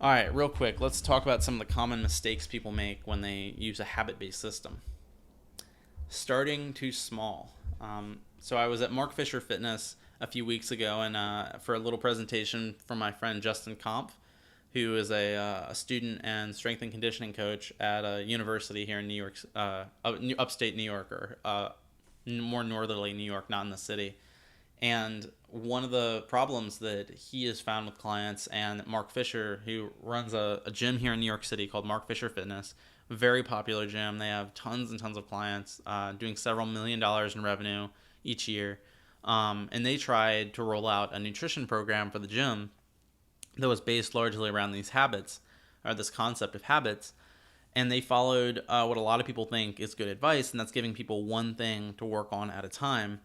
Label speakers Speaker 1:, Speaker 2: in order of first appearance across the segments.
Speaker 1: All right, real quick, let's talk about some of the common mistakes people make when they use a habit based system. Starting too small. So I was at Mark Fisher Fitness a few weeks ago, and for a little presentation from my friend Justin Kampf, who is a student and strength and conditioning coach at a university here in New York, upstate New York, or more northerly New York, not in the city. And one of the problems that he has found with clients, and Mark Fisher, who runs a gym here in New York City called Mark Fisher Fitness, very popular gym. They have tons and tons of clients, doing several $1 million in revenue each year. And they tried to roll out a nutrition program for the gym that was based largely around these habits, or this concept of habits. And they followed what a lot of people think is good advice, and that's giving people one thing to work on at a time.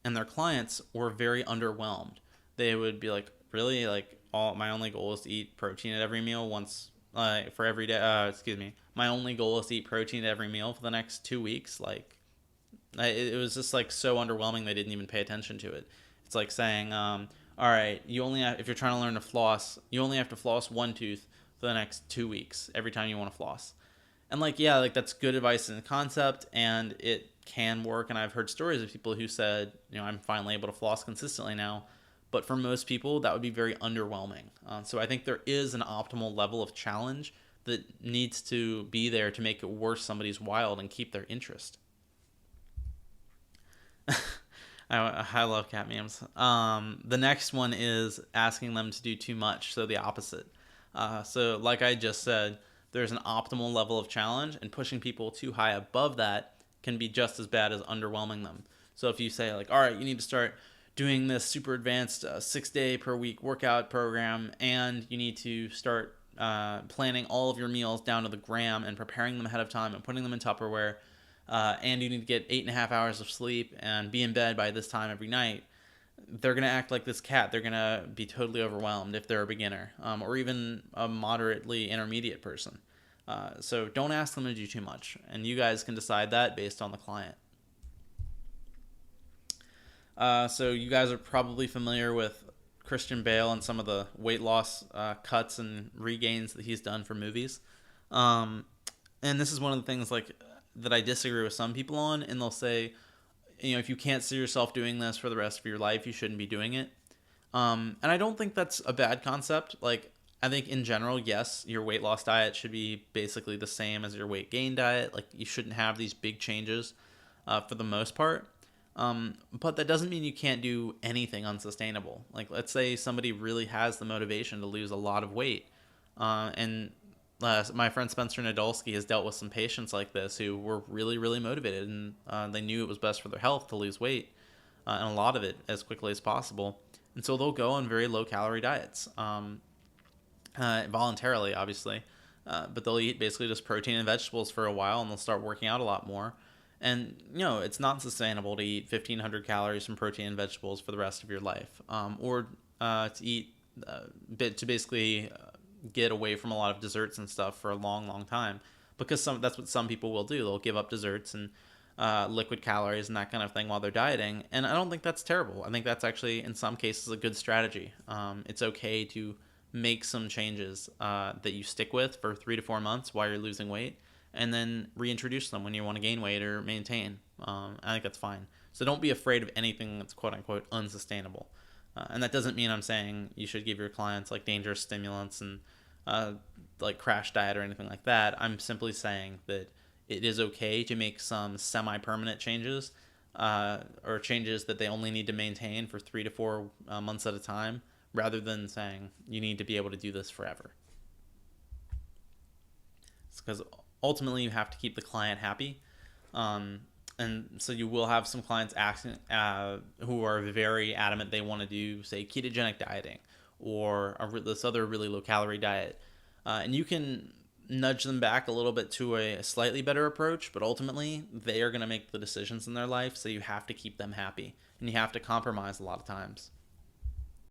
Speaker 1: And their clients were very underwhelmed. They would be like, really, like, all my only goal is to eat protein at every meal once for every day. My only goal is to eat protein at every meal for the next 2 weeks. Like, it was just like so underwhelming. They didn't even pay attention to it. It's like saying, all right, you only have, if you're trying to learn to floss, you only have to floss one tooth for the next 2 weeks every time you want to floss. And like, yeah, like that's good advice in the concept, and it can work. And I've heard stories of people who said, I'm finally able to floss consistently now. But for most people, that would be very underwhelming. So I think there is an optimal level of challenge that needs to be there to make it worth somebody's while and keep their interest. I love cat memes. The next one is asking them to do too much, so the opposite. So like I just said, there's an optimal level of challenge, and pushing people too high above that can be just as bad as underwhelming them. So if you say like, all right, you need to start doing this super advanced 6 day per week workout program, and you need to start planning all of your meals down to the gram and preparing them ahead of time and putting them in Tupperware, and you need to get 8.5 hours of sleep and be in bed by this time every night, they're going to act like this cat. They're going to be totally overwhelmed if they're a beginner, or even a moderately intermediate person. So don't ask them to do too much, and you guys can decide that based on the client. So you guys are probably familiar with Christian Bale and some of the weight loss cuts and regains that he's done for movies. And this is one of the things like that I disagree with some people on, and they'll say, if you can't see yourself doing this for the rest of your life, you shouldn't be doing it. And I don't think that's a bad concept. Like, I think in general, yes, your weight loss diet should be basically the same as your weight gain diet. Like, you shouldn't have these big changes for the most part. But that doesn't mean you can't do anything unsustainable. Like, let's say somebody really has the motivation to lose a lot of weight. And my friend Spencer Nadolski has dealt with some patients like this who were really, really motivated, and they knew it was best for their health to lose weight, and a lot of it as quickly as possible. And so they'll go on very low calorie diets, voluntarily, obviously, but they'll eat basically just protein and vegetables for a while, and they'll start working out a lot more. And it's not sustainable to eat 1,500 calories from protein and vegetables for the rest of your life, or to eat to basically get away from a lot of desserts and stuff for a long, long time, because that's what some people will do. They'll give up desserts and liquid calories and that kind of thing while they're dieting, and I don't think that's terrible. I think that's actually in some cases a good strategy. It's okay to make some changes that you stick with for 3 to 4 months while you're losing weight, and then reintroduce them when you want to gain weight or maintain. I think that's fine. So don't be afraid of anything that's quote unquote unsustainable. And that doesn't mean I'm saying you should give your clients like dangerous stimulants and like crash diet or anything like that. I'm simply saying that it is okay to make some semi-permanent changes, or changes that they only need to maintain for 3 to 4 months at a time, rather than saying you need to be able to do this forever. It's because ultimately you have to keep the client happy. And so you will have some clients asking, who are very adamant they want to do, say, ketogenic dieting or this other really low-calorie diet. And you can nudge them back a little bit to a slightly better approach, but ultimately they are going to make the decisions in their life, so you have to keep them happy, and you have to compromise a lot of times.